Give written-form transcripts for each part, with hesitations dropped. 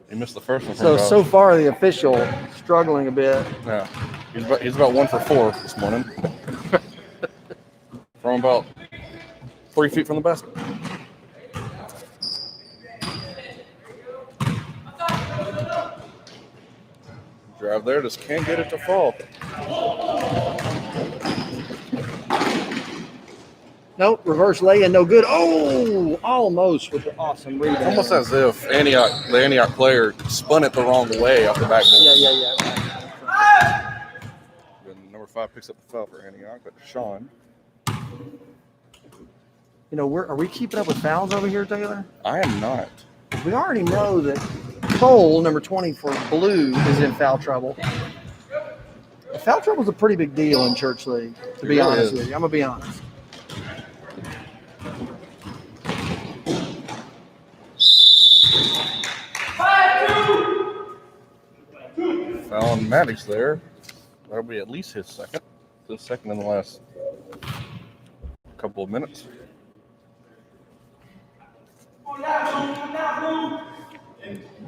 He missed the first one. So far the official struggling a bit. Yeah, he's about 1 for 4 this morning. From about 3 feet from the basket. Drive there, just can't get it to fall. Nope, reverse lay-in, no good. Oh, almost with the awesome rebound. Almost as if the Antioch player spun it the wrong way off the backboard. Yeah. And number 5 picks up the foul for Antioch, but Sean. You know, are we keeping up with fouls over here, Taylor? I am not. We already know that Cole, number 20 for Blue, is in foul trouble. Foul trouble is a pretty big deal in Church League, to be honest with you. I'm going to be honest. Foul on Maddox there. That'll be at least his second. The second in the last couple of minutes.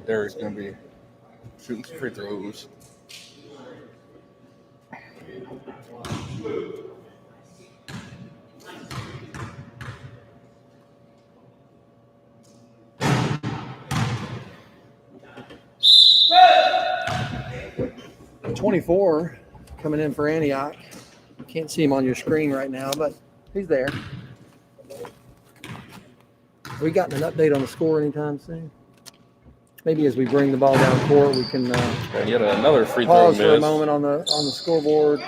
Derek's going to be shooting some free throws. Yeah. 24 coming in for Antioch. You can't see him on your screen right now, but he's there. Have we gotten an update on the score anytime soon? Maybe as we bring the ball down court, we can yet another free throw pause miss. for a moment on the scoreboard.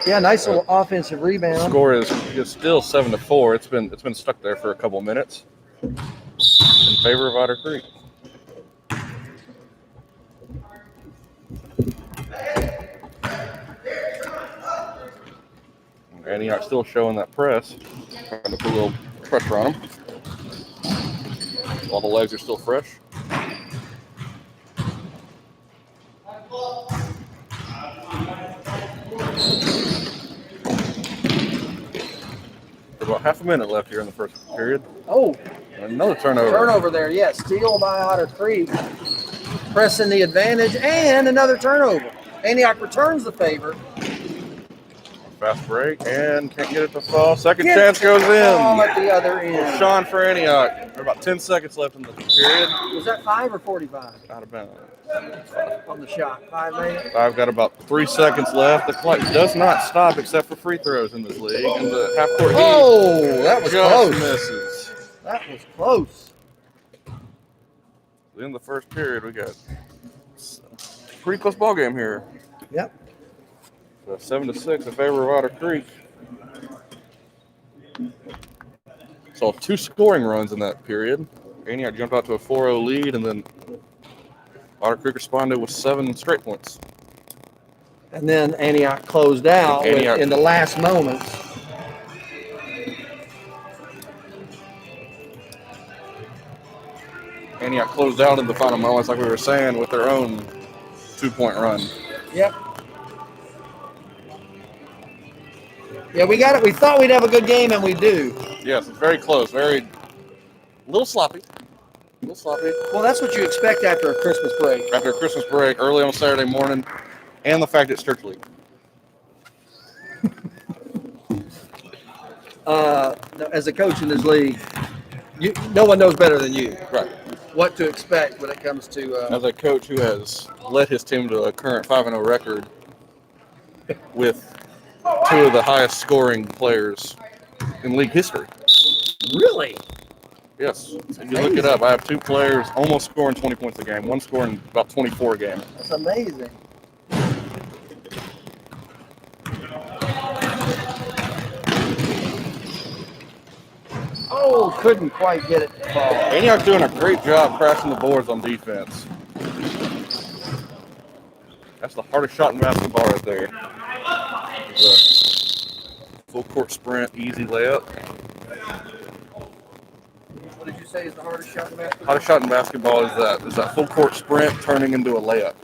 Yeah, nice little offensive rebound. The score is still 7-4. It's been stuck there for a couple of minutes in favor of Otter Creek. Antioch still showing that press, trying to put a little pressure on them. While the legs are still fresh. About half a minute left here in the first period. Oh, another turnover. Turnover there, yes. Steal by Otter Creek, pressing the advantage, and another turnover. Antioch returns the favor. Fast break and can't get it to fall. Second chance goes in. Ball at the other end. Sean for Antioch. There are about 10 seconds left in the period. Was that 5 or 45? Out of bounds. On the shot. 5 maybe? I've got about 3 seconds left. The clock does not stop except for free throws in this league. And the half court heat that was close. Misses. That was close. In the first period, we got a pretty close ball game here. Yep. So 7-6 in favor of Otter Creek. Saw 2 scoring runs in that period. Antioch jumped out to a 4-0 lead, and then Otter Creek responded with 7 straight points. And then Antioch closed out in the last moments. Antioch closed out in the final moments, like we were saying, with their own 2-point run. Yep. Yeah, we got it. We thought we'd have a good game, and we do. Yes, it's very close. A little sloppy. Well, that's what you expect after a Christmas break. After a Christmas break, early on Saturday morning, and the fact it's Church League. As a coach in this league, no one knows better than you. Right. What to expect when it comes to... As a coach who has led his team to a current 5-0 record with 2 of the highest scoring players in league history. Really? Yes. If you look it up, I have 2 players almost scoring 20 points a game, one scoring about 24 a game. That's amazing. Oh, couldn't quite get it to fall. Antioch's doing a great job crashing the boards on defense. That's the hardest shot in basketball right there. Full court sprint, easy layup. What did you say is the hardest shot in basketball? Hardest shot in basketball is that full court sprint turning into a layup.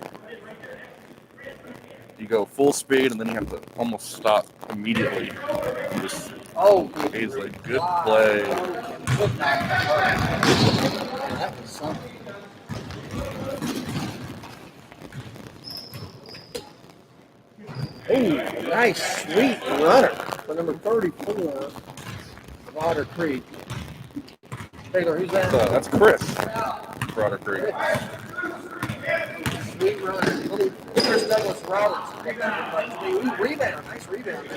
You go full speed and then you have to almost stop immediately. Just easily. Good play. That was something. Ooh, nice, sweet runner for number 34 of Otter Creek. Taylor, who's that? That's Chris for Otter Creek. Sweet runner. Chris Douglas Roberts. Ooh, rebound. Nice rebound.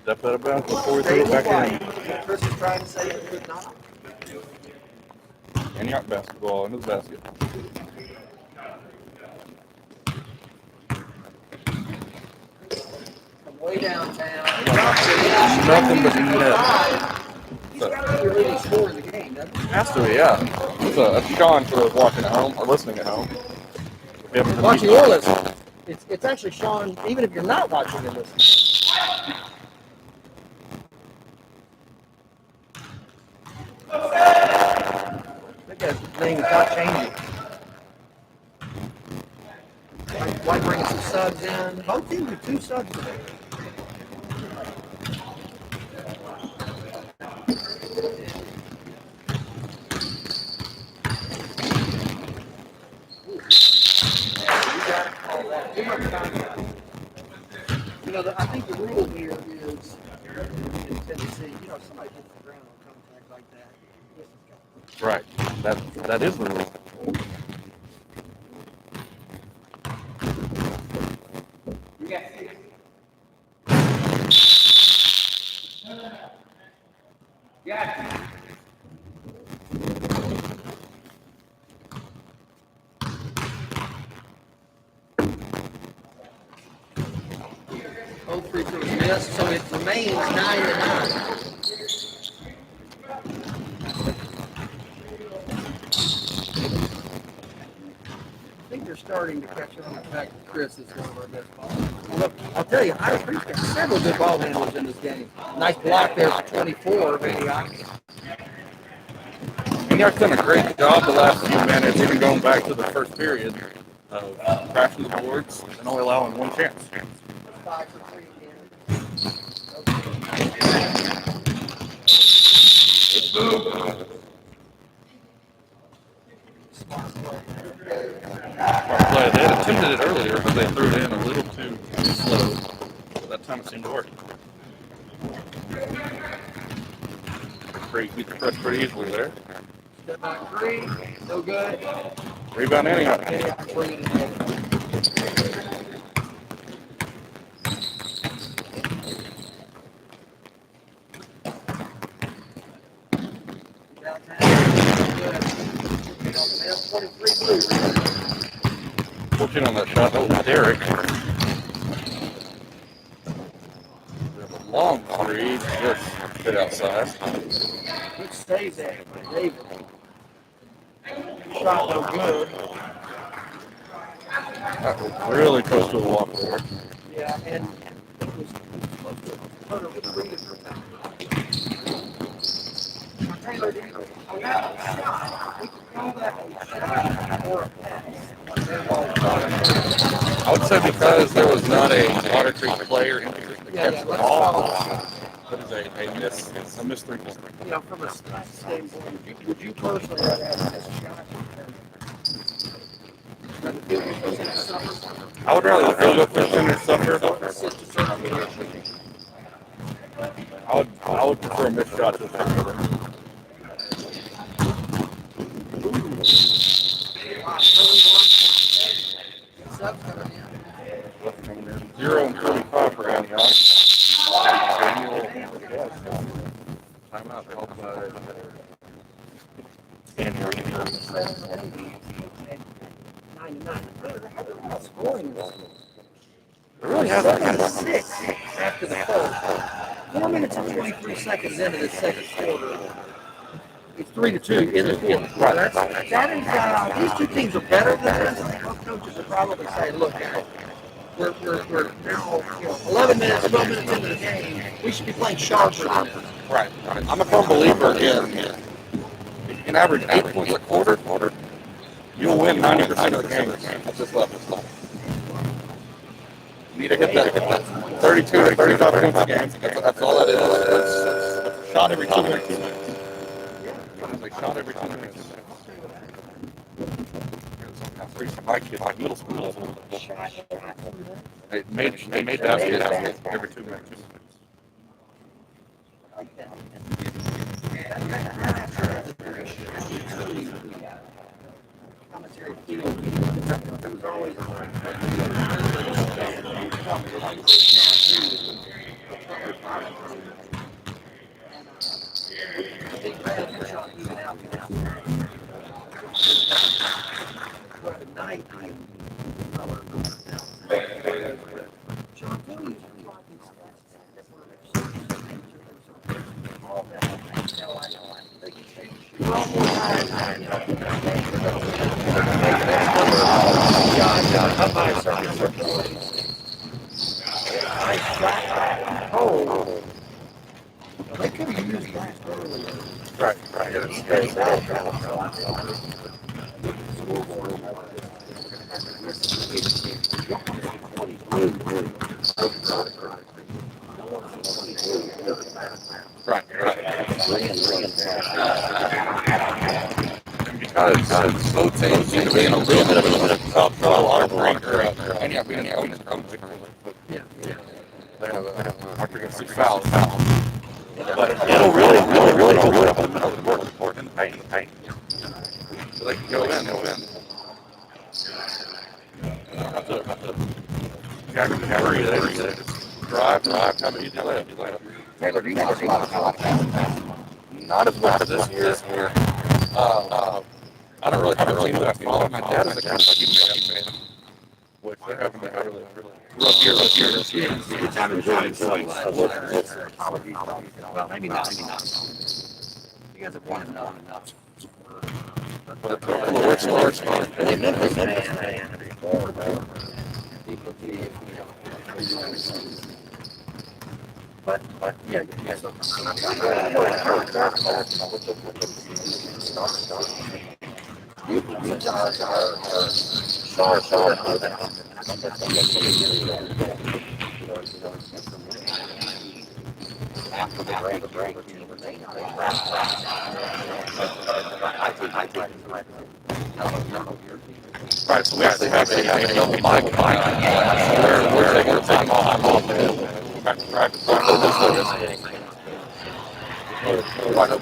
Stepped out of bounds before we threw it back in. Chris is trying to say it could not. Antioch basketball into the basket. From way downtown. Nothing but net. He's got to be your leading scorer in the game, doesn't he? Has to be, yeah. That's Sean for those watching at home or listening at home. We haven't Watching or listening. It's actually Sean, even if you're not watching and listening. I think that thing is not changing. White bringing some subs in. Both teams are 2 subs today. You know, I think the rule here is in Tennessee, you know, if somebody hits the ground on contact like that, this is going. Right. That is the rule. Yeah. Both free throws missed, so it remains 9-9. I think they're starting to catch on the fact that Chris is one of our best ball handlers. Look, I'll tell you, I appreciate several good ball handlers in this game. Nice block there for 24 of Antioch. Antioch's done a great job the last few minutes, even going back to the first period, of crashing the boards and only allowing one chance. 5 for 3 again. Smart play. Play. They had attempted it earlier, but they threw it in a little too slow. That time it seemed to work. Beat the press pretty easily there. Step back 3, no good. Rebound Antioch. Antioch bringing it in. Fortunate on that shot. That was Derek. A long three, just hit outside. Good save there by David. Shot no good. That was really close to a walk there. Yeah, and it was close to a turn with the lead for that. Taylor, on that shot, we could call that a shot or a pass. I would say because there was not a Otter Creek player in here to catch the ball. That is a miss three point. You know, from a stat standpoint, would you personally rather have this shot? I would rather the field goal percentage suffer. I would prefer a missed shot to a field. Zero and 35 for Antioch. Timeout called by Antioch. It really has like a 6 after the first. 4 minutes and 23 seconds into the second quarter. It's 3-2 in the fourth. Right. That is, these two teams are better than this. Both coaches are probably saying, look, we're now 11 minutes, 12 minutes into the game. We should be playing sharper than this. Right. I'm a firm believer in average 8 points a quarter. You'll win 90% of the games at this level. You need to hit that 32 to 35 points a game. That's all that is. Shot every 2 minutes. They shot every 2 minutes. My kid, like middle school, they made baskets every 2 minutes. They could have used that earlier. Right. Because both teams seem to be in a little bit of a water breaker out there. And yeah, we didn't have Yeah. They have a foul. But it'll really open up another more important paint. So they can go in. Hurry, they just drive, come easy left. Taylor, do you have a lot of Not as much as this year. I don't really see that follow. My dad is a Kentucky fan, which they're having a really rough year this year. Good time to join well, maybe not. You guys have won enough. But we're smart. But yeah. After the break. Right, so we actually have a mic we're taking time off.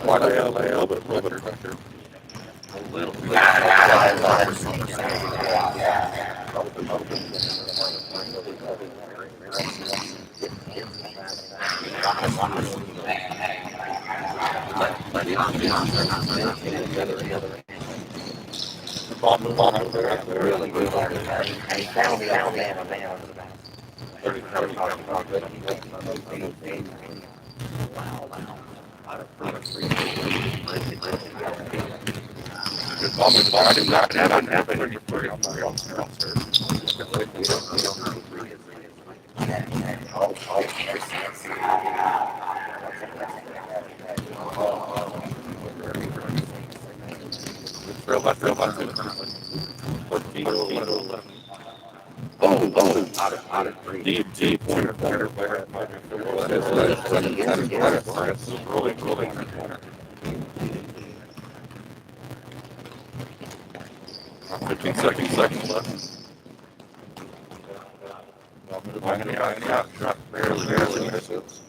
Quite a little bit pressure. Really good. And he found the Alabama man. Wow. I did not have any real life. Deep. Really. 15 seconds left. Barely misses.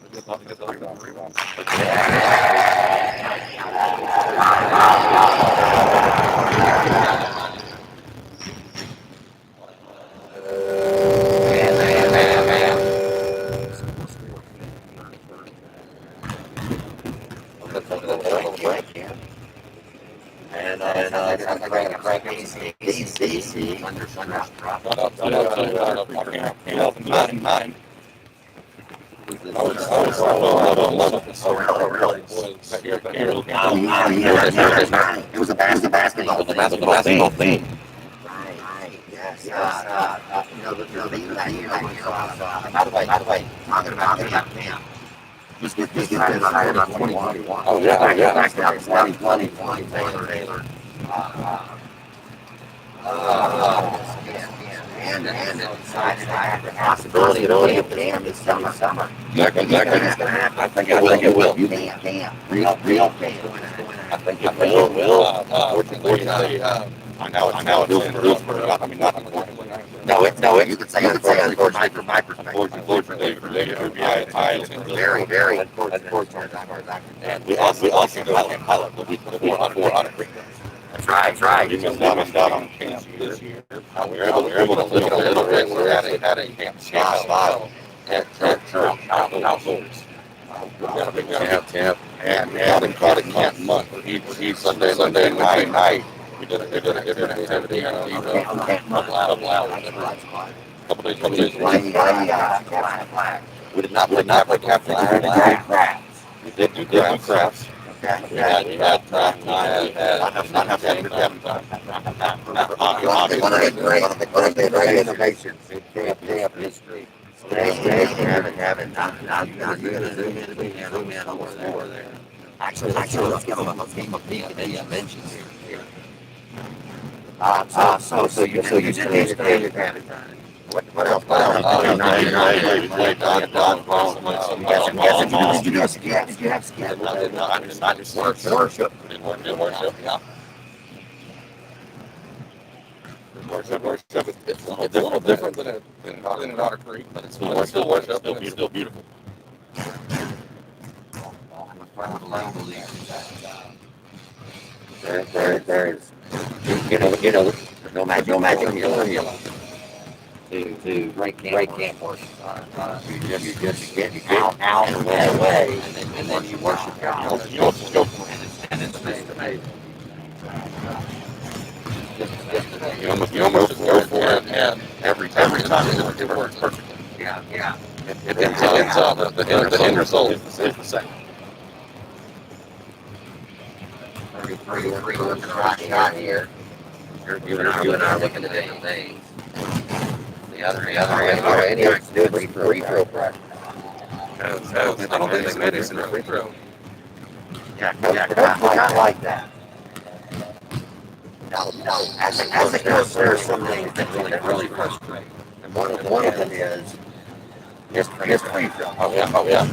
It was a basketball thing. Yes. By the way, talking about camp. Let's get this higher about 21. Oh yeah. Taylor. And the possibility of camp this summer. Not gonna happen. I think it will. You can't. Real camp. I think it will. Unfortunately, I know it's Hillsborough. I mean, not unfortunately. No, you could say unfortunately from my perspective. Unfortunately for them, it's very unfortunate. And we also got pilot will be 400 free throws. That's right. You missed out on camp this year. We were able to live a little bit. We had a camp spot at outdoors. Camp, and we caught a camp month. Each Sunday night. We did a different activity on a couple hours. Couple days a week. We did not play captain. We did do crafts. We had craft time. We had not have captain time. One of the great innovations in camp history. Having not you're gonna zoom in over there. Actually, let's give them a peek at the dimensions here. So you did need to pay your cabin time. What else? Did you do a skit? Did you have skit? I did not just worship. Did worship, yeah. Worship. It's a little different than an Otter Creek, but it's still worship. It's still beautiful. There is, you know, no magic formula to break camp worship. You just get out and away, and then you worship God. You also go for it, and it's amazing. You almost go for it, and every time it works perfectly. Yeah. It ends up the end result is the same. Three looking right here. You and I are looking at different things. The other end is doing free throw practice. I don't think they made it in free throw. Yeah, not like that. No. As a coach, there are some things that really frustrate. And one of them is just free throw. Oh yeah.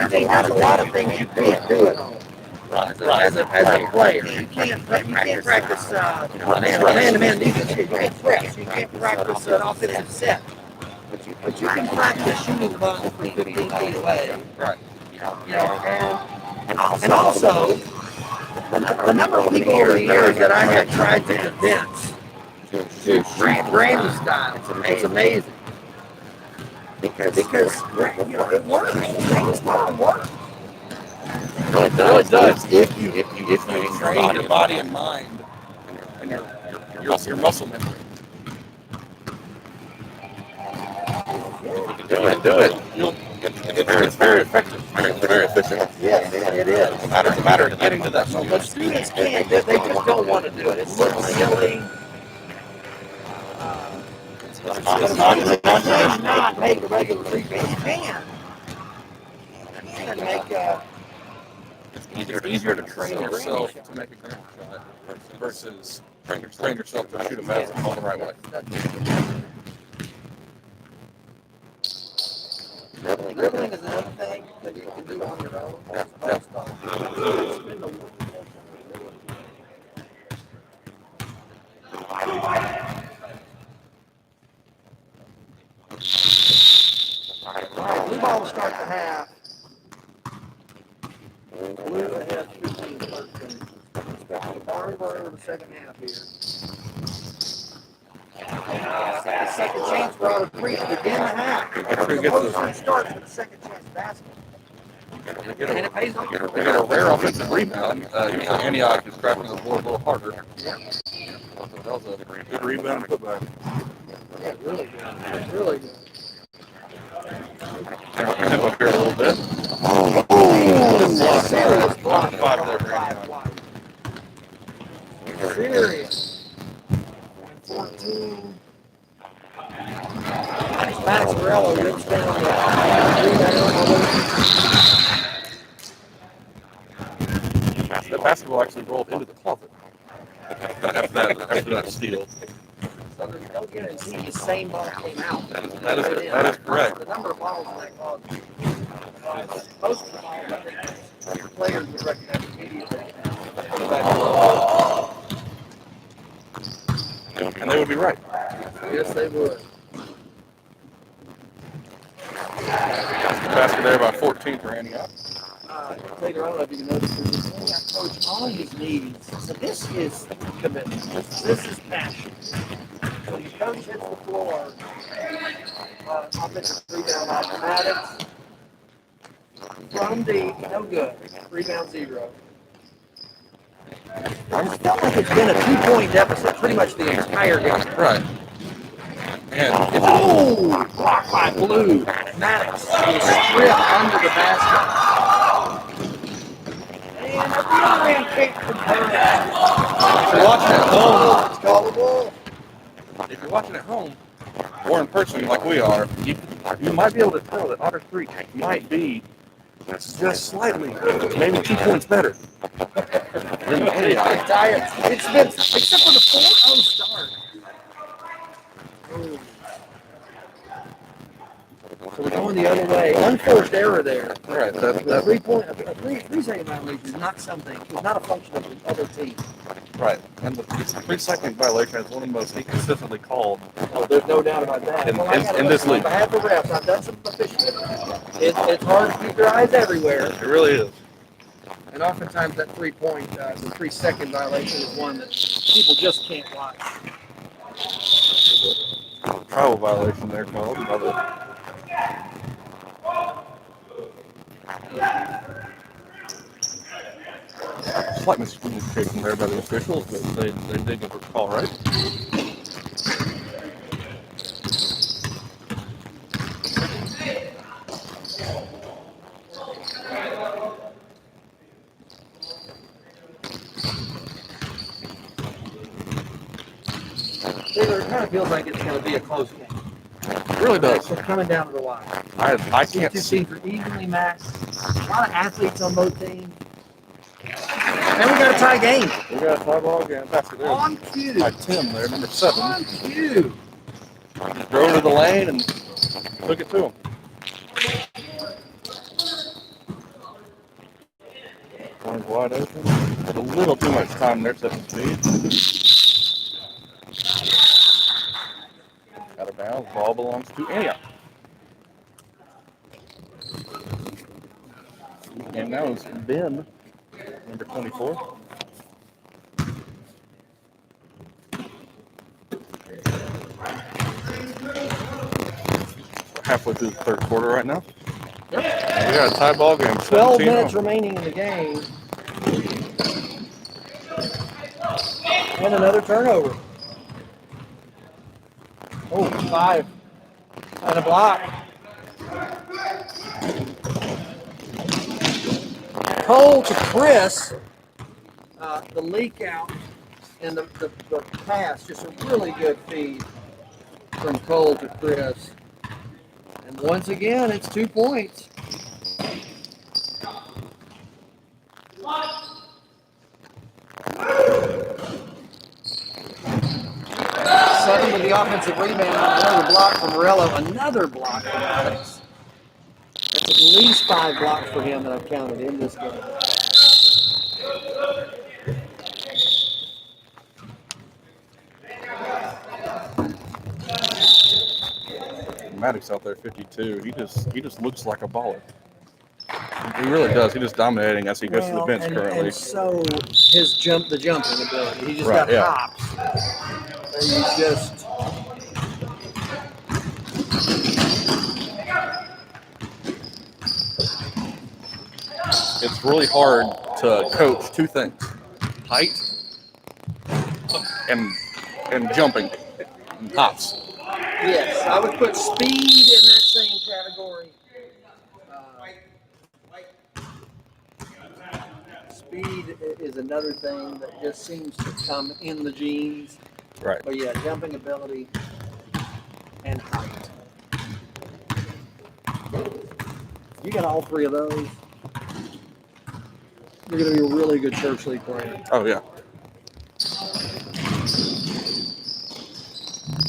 They have a lot of things you can't do it. As a player, you can't practice man-to-man defense. You can't practice an offensive set. But you can practice shooting the ball from 15 feet away. Right. And also, the number of people over the years that I have tried to convince to Randy style, it's amazing. Because it works. It's not work. It does. If you train your body and mind and your muscle memory. You can do it. It's very effective. Very efficient. Yes, it is. It's a matter of getting to that. So but students can't. They just don't want to do it. It's silly. It's not make a regular free throw. You can. You can make it's easier to train yourself to make a grand shot versus train yourself to shoot a basketball the right way. Dribbling is another thing that you can do on your own. Alright, blue ball will start the half. Blue ahead 15-13. We're in the second half here. The second chance for Otter Creek to begin the half. The first one starts with the second chance basket. And it pays off. They got a rare offensive rebound. Antioch is driving the board a little harder. Yeah. That was a good rebound and putback. Yeah, really good. Really good. Step up here a little bit. Serious block. Serious. 14. Max Morello gets down on the basketball actually rolled into the closet after that steal. So don't get it. See, the same ball came out. That is correct. The number of balls in that closet. Most of the balls, I think, your players would recognize immediately. And they would be right. Yes, they would. Basket there by 14 for Antioch. Later on, if you notice, there's a coach on his knees. So this is commitment. This is passion. So your coach hits the floor. Offensive rebound by Maddox. From deep, no good. Rebound 0. I felt like it's been a 2-point deficit pretty much the entire game. Right. And it's Blocked by Blue. Maddox is stripped under the basket. And a man kick from her. if you're watching at home, It's callable. if you're watching at home or in person like we are, you might be able to tell that Otter Creek might be just slightly, maybe 2 points better than Antioch. It's been, except for the 4-0 start. Ooh. So we're going the other way. Unforced error there. Right. The That's 3-second violation is not something. It's not a function of the other team. right. And the 3-second violation is one of the most inconsistently called. Oh, there's no doubt about that. In this league. On behalf of refs, I've done some officiating. It's hard to keep your eyes everywhere. It really is. And oftentimes that 3-point, the 3-second violation is one that people just can't watch. Travel violation there called. Slight miscommunication there by the officials, but they did get the call right. It kind of feels like it's going to be a close game. It really does. It's coming down to the wire. I can't Two see. teams are evenly matched. A lot of athletes on both teams. And we got a tie game. We got a tie ball game. Basket there On cue. by Tim there, number 7. On cue. Drove to the lane and took it to him. One's wide open. Had a little too much time there setting speed. Out of bounds. Ball belongs to Antioch. And now it's Ben, number 24. Halfway through the third quarter right now. Yep. We got a tie ball game. 12 minutes 17-0. remaining in the game. And another turnover. Oh, 5. And a block. Cole to Chris. The leak out and the pass. Just a really good feed from Cole to Chris. And once again, it's 2 points. Sutton with the offensive rebound. Another block from Morello. Another block from Alex. That's at least 5 blocks for him that I've counted in this game. Maddox out there, 52. He just looks like a baller. He really does. He just dominating as he goes to the bench currently. And so the jumping ability. He just Right, got yeah. hops. And he just It's really hard to coach 2 things: height and jumping and hops. yes, I would put speed in that same category. Speed is another thing that just seems to come in the genes. Right. But yeah, jumping ability and height. You got all 3 of those. You're going to be a really good church league player. Oh yeah.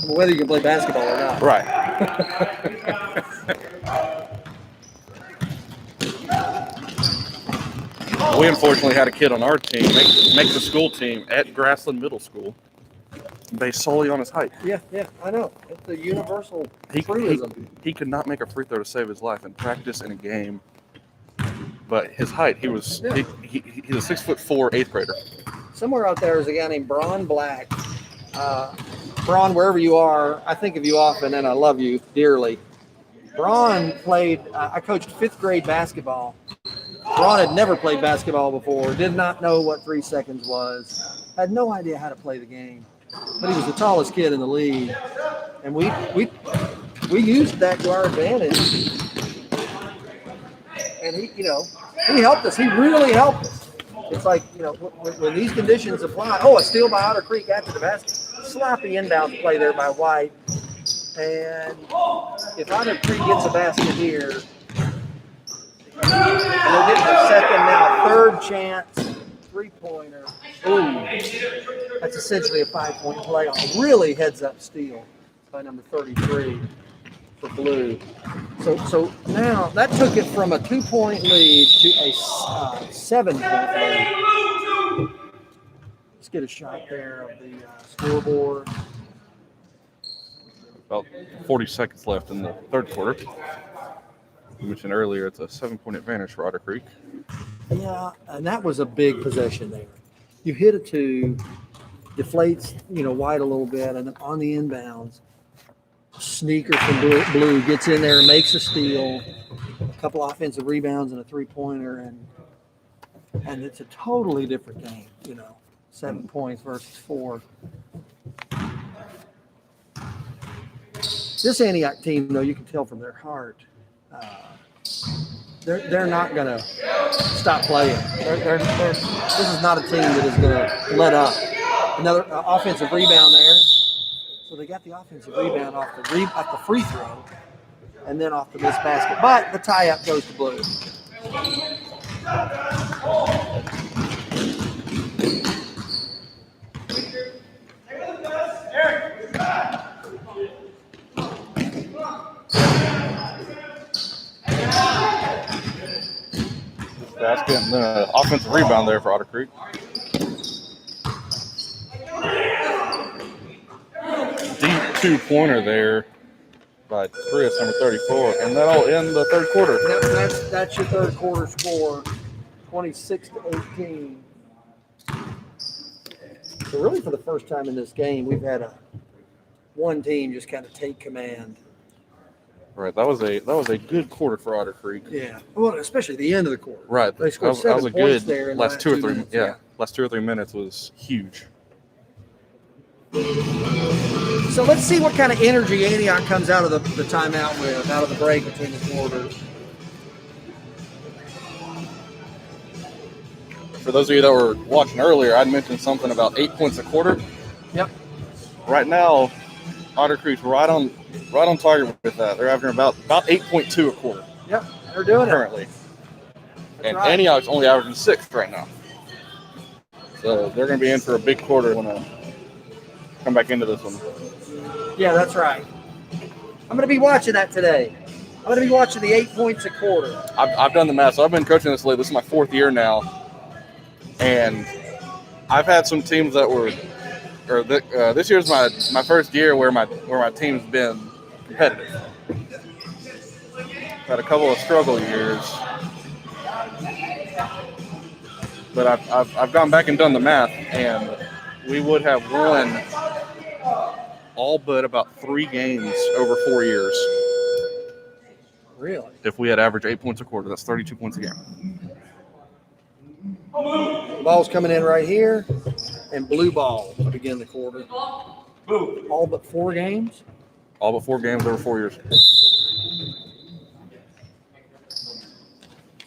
Whether you can play basketball or not. Right. We unfortunately had a kid on our team make the school team at Grassland Middle School based solely on his height. Yeah, I know. It's a universal He truism. could not make a free throw to save his life in practice in a game. But his height, he's a 6'4" 8th grader. Somewhere out there is a guy named Bron Black. Bron, wherever you are, I think of you often and I love you dearly. Bron played, I coached 5th grade basketball. Bron had never played basketball before, did not know what 3 seconds was, had no idea how to play the game. But he was the tallest kid in the league. And we used that to our advantage. And he helped us. He really helped us. It's like, when these conditions apply, a steal by Otter Creek after the basket. Sloppy inbound play there by White. And if Otter Creek gets a basket here, we'll get the second now, third chance, 3-pointer. Ooh, that's essentially a 5-point play on a really heads-up steal by number 33 for Blue. So now that took it from a 2-point lead to a 7-point lead. Let's get a shot there of the scoreboard. About 40 seconds left in the third quarter. You mentioned earlier it's a 7-point advantage for Otter Creek. Yeah, and that was a big possession there. You hit a 2, deflates, White a little bit, and then on the inbounds, sneaker from Blue gets in there and makes a steal, a couple offensive rebounds and a 3-pointer, and it's a totally different game, 7 points versus 4. This Antioch team, though, you can tell from their heart, they're not going to stop playing. This is not a team that is going to let up. Another offensive rebound there. So they got the offensive rebound off the free throw and then off the missed basket. But the tie-up goes to Blue. Basket and then an offensive rebound there for Otter Creek. Deep 2-pointer there by Chris, number 34, and that'll end the third quarter. That's your third quarter score, 26-18. So really, for the first time in this game, we've had one team just kind of take command. Right, that was a good quarter for Otter Creek. Yeah, well, especially the end of the quarter. Right, they scored that was a good there in last 2 or 3 minutes. Yeah, last 2 or 3 minutes was huge. So let's see what kind of energy Antioch comes out of the timeout with, out of the break between the quarters. For those of you that were watching earlier, I'd mentioned something about 8 points a quarter. Yep. Right now, Otter Creek's right on target with that. They're averaging about 8.2 a quarter. Yep, they're doing currently. And right. Antioch's only averaging 6 right now. So they're going to be in for a big quarter when I come back into this one. Yeah, that's right. I'm going to be watching that today. I'm going to be watching the 8 points a quarter. I've done the math. So I've been coaching this league. This is my 4th year now. And I've had some teams that were this year's my first year where my team's been competitive. Had a couple of struggle years, but I've gone back and done the math, and we would have won all but about 3 games over 4 years. Really? If we had averaged 8 points a quarter, that's 32 points a game. The ball's coming in right here, and blue ball to begin the quarter. All but 4 games? All but 4 games over 4 years.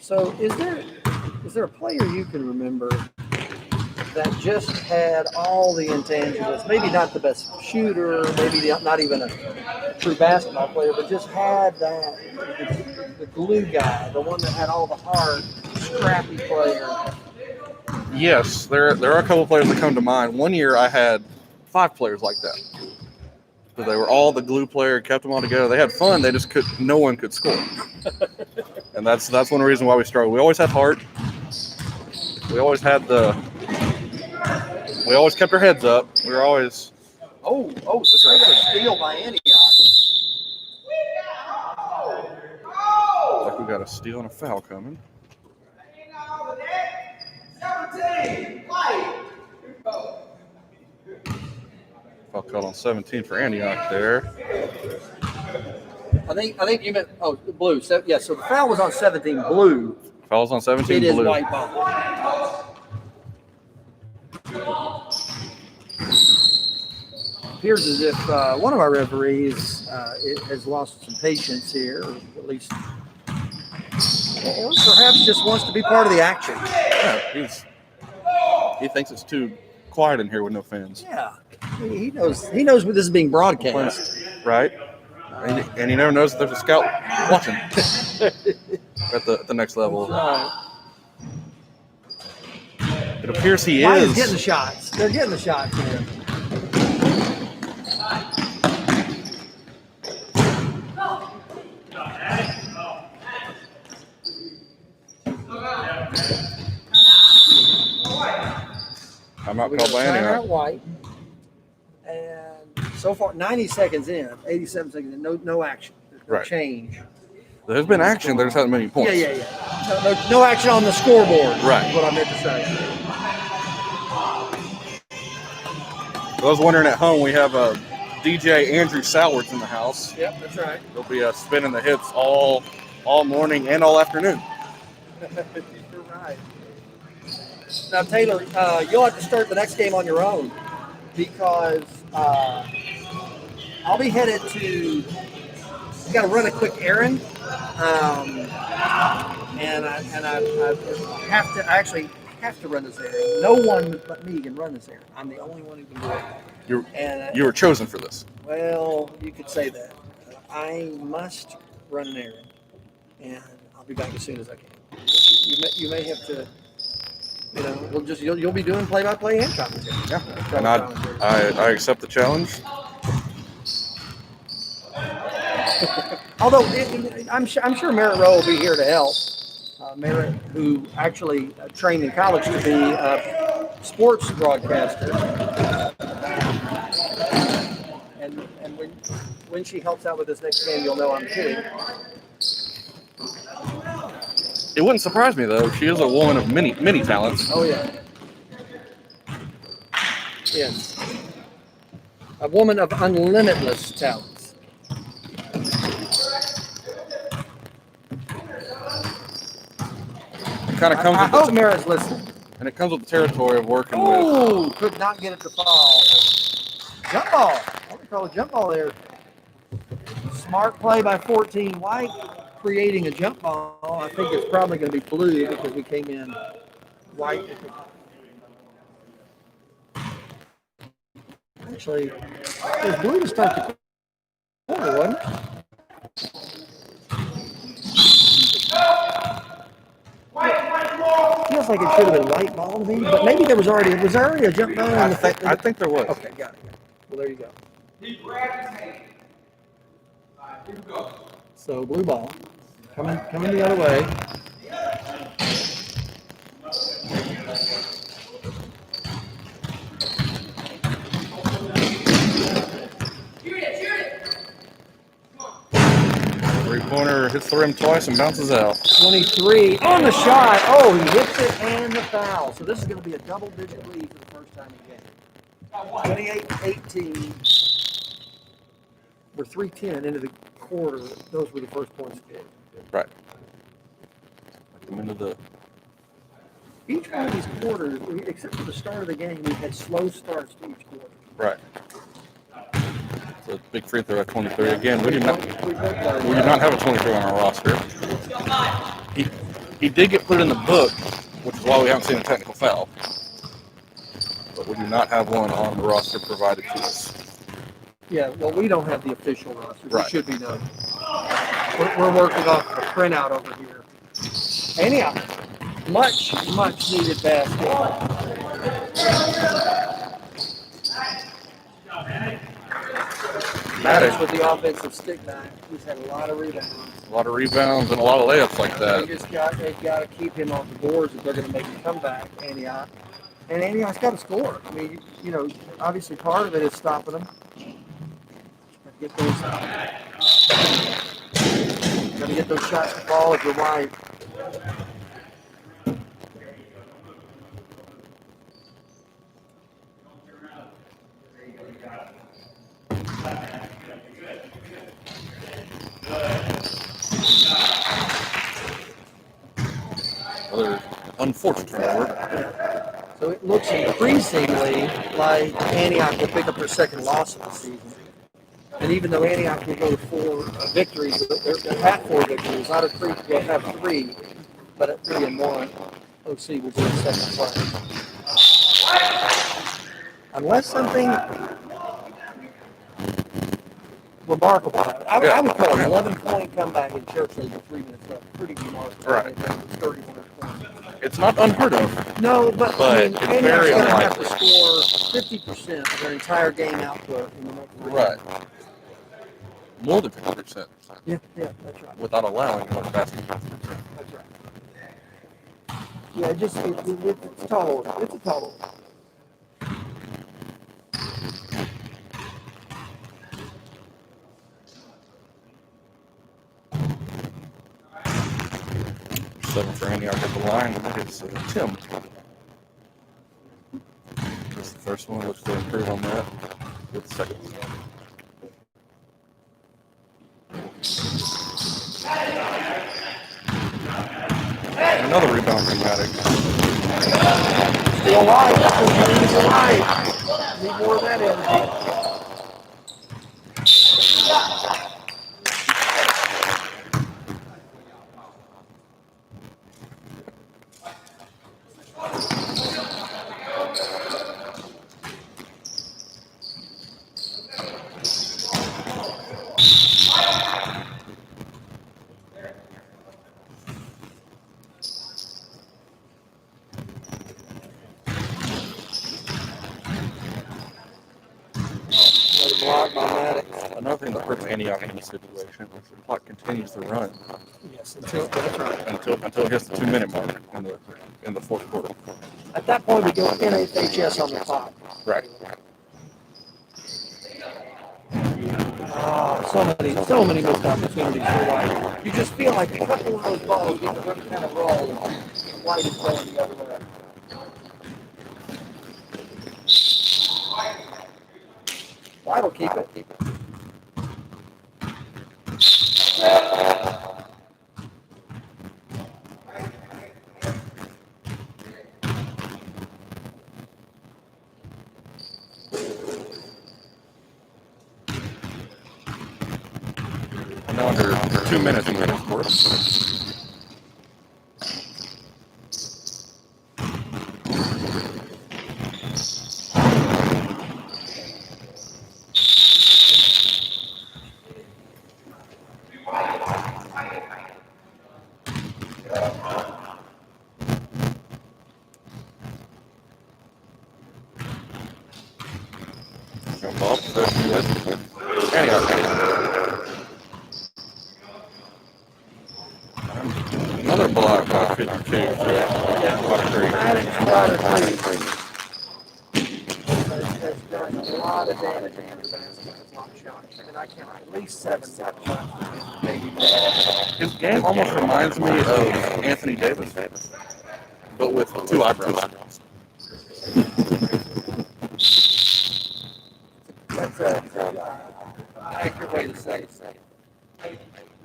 So is there a player you can remember that just had all the intangibles? Maybe not the best shooter, maybe not even a true basketball player, but just had the glue guy, the one that had all the heart, scrappy player. Yes, there are a couple of players that come to mind. One year I had 5 players like that. So they were all the glue player, kept them all together. They had fun. They just no one could score. And that's one reason why we struggled. We always had heart, We always had we always kept our heads up. We were always. Straight up steal by Antioch. Like we got a steal and a foul coming. Foul called on 17 for Antioch there. I think you meant blue. So the foul was on 17 blue. Foul's on 17 It is blue. white ball. Appears as if one of our referees has lost some patience here, or at least, or perhaps just wants to be part of the action. Yeah, he thinks it's too quiet in here with no fans. Yeah, he knows this is being broadcast. Right. And he never knows that there's a scout watching at the next level. It appears he White is. is getting the shots. They're getting the shots here. I'm not called by Timeout any. White. And so far, 90 seconds in, 87 seconds in, no action. There's no Right. change. There's been action. There just hasn't been any points. Yeah. No action on the scoreboard. Right. Is what I meant to say. I was wondering at home, we have DJ Andrew Sowards in the house. Yep, that's right. He'll be spinning the hits all morning and all afternoon. You're right. Now, Taylor, you'll have to start the next game on your own because I'll be headed to. Got to run a quick errand, and I have to actually run this errand. No one but me can run this errand. I'm the only one who can do it. You were chosen for this. Well, you could say that. I must run an errand, and I'll be back as soon as I can. You may have to. You'll be doing play-by-play and commentary. Yeah, and I accept the challenge. Although I'm sure Merritt Rowe will be here to help. Merritt, who actually trained in college to be a sports broadcaster, and when she helps out with this next game, you'll know I'm kidding. It wouldn't surprise me though. She is a woman of many talents. Oh yeah. Yes. A woman of unlimitless talents. It kind of comes. I hope Merritt's listening. And it comes with the territory of working with. Oh, could not get it to fall. Jump ball. I would call a jump ball there. Smart play by 14 White, creating a jump ball. I think it's probably going to be blue because we came in white. Actually, it was blue to start the quarter, wasn't it? Feels like it should have been white ball to me, but maybe was there already a jump ball in the I think there was. Okay, got it. Well, there you go. So blue ball coming the other way. Three-pointer hits the rim twice and bounces out. 23 on the shot. Oh, he hits it and the foul. So this is going to be a double-digit lead for the first time in the game. 28-18. We're 3:10 into the quarter. Those were the first points of the game. Right. Come into the. Each one of these quarters, except for the start of the game, we've had slow starts to each quarter. Right. So big free throw at 23. Again, we did not have a 23 on our roster. He did get put in the book, which is why we haven't seen a technical foul. But we do not have one on the roster provided to us. Yeah, well, we don't have the official roster. Right. It should be known. We're working off a printout over here. Anyhow, much needed basket. Maddox with the offensive stick back. He's had a lot of rebounds. A lot of rebounds and a lot of layups like that. They've got to keep him off the boards if they're going to make him come back, Antioch. And Antioch's got to score. I mean, obviously part of it is stopping them. Got to get those shots to fall if you're right. Another unfortunate turnover. So it looks increasingly like Antioch will pick up their second loss of the season. And even though Antioch will go to 4 victories, they're at 4 victories. Otter Creek will have 3, but at 3-1, OC will be in second place. Unless something remarkable. I would call an 11-point comeback in Churchill with 3 minutes left pretty remarkable. Right. 31 points. It's not unheard of. No, but I mean, it's Antioch's very going to have to unlikely. score 50% of their entire game output in the next round. Right. More than 50%. Yeah, that's right. Without allowing much basketball. That's right. Yeah, it's a tall order. It's a tall order. 7 for Antioch at the line. It's Tim. That's the first one. Looks to improve on that. With the second one. Another rebound from Maddox. Still alive. He's alive. Need more of that energy. Another thing that hurts Antioch in this situation is the clock continues to run. Yes, that's right. Until it hits the 2-minute mark in the fourth quarter. At that point, we go NHS on the clock. Right. So many missed opportunities for White. You just feel like a couple of those balls get the right kind of roll, and White is going the other way. White will keep it. Now under 2 minutes in the fourth quarter. Jump off. Another block by 52. That's done a lot of damage in the basketball shot. I mean, I count at least 7 shots, maybe more. His game almost reminds me of Anthony Davis, but with 2 eyebrows. That's an accurate way to say it.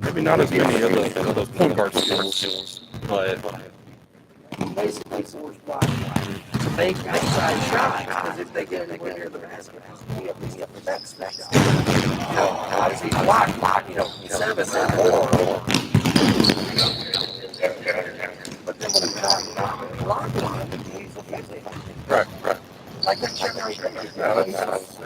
Maybe not as many of those point guard skills, but Basically forced White to make outside shots, because if they get anywhere near the basket, he have to get the next shot. Obviously, block, 7 or more. But then when it's not block line, he's easily right. like that check right Yeah, there. that's,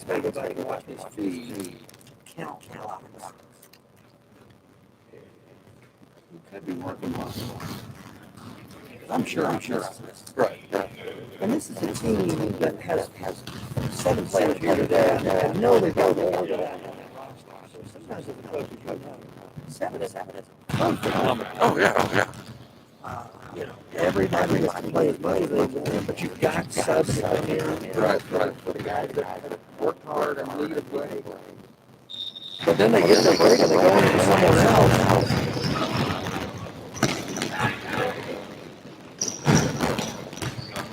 gotta go back and watch this feed. Count blocks. We could be working on it. I'm sure. Right. And this is a team that has 7 players here today. I know they've got more than that. So sometimes if the coach is going to 7 is perfect. Oh yeah. You know, everybody gets to play as much as they want, but you've got subs to come in. Right. For the guys that work hard and lead a play. But then they get their break and they go into someone else.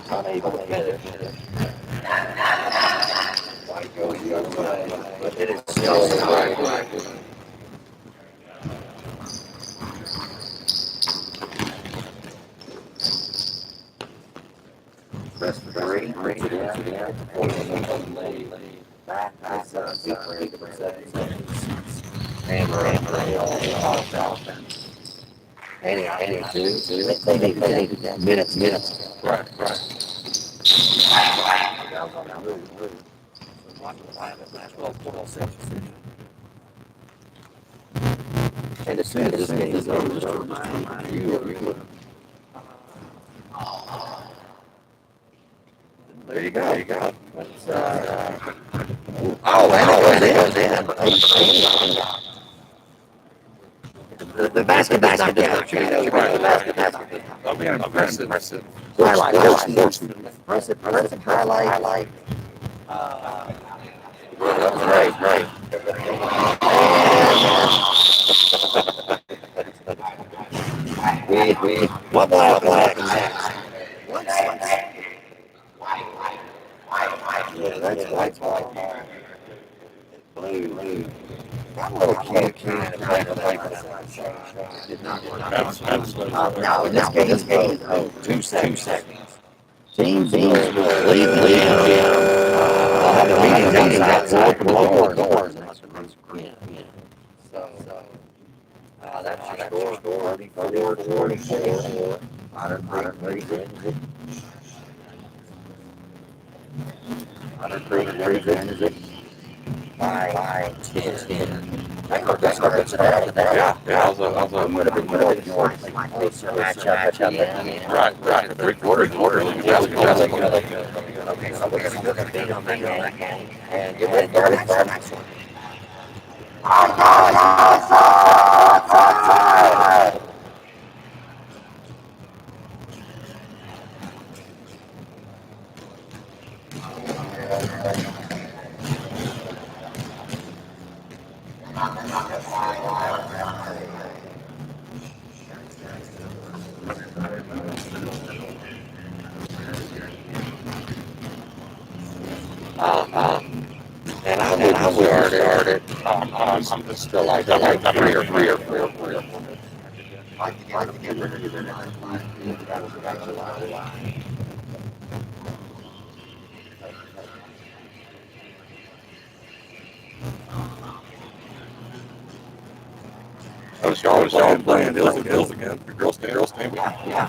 Unable to get it. White goes the other way, but it is still right. Rest for three. That's a big Any two. They need minutes. Right. And as soon as this game is over, just to remind you, there you go. That's, and it goes in. The basket is not down. The basket. That'll be an impressive. Highlight. Impressive highlight. Right. What black? Yeah, that's white. Blue. That little kid kind of played for that. Did not work. Absolutely. No, in this game, 2 seconds. Teams will leave the gym. Have the meetings outside from local doors. So, that's your score, 44. Modern Creek wins it by 10. That's Yeah. That was a would have been more closer matchup at the end. right. 3/4. Okay, so we're going to put a beat on that game and get ready for the next one. And I would started. I'm still like 3 or 4. Like to get rid of it. I was playing Hills again. The girls team. Yeah.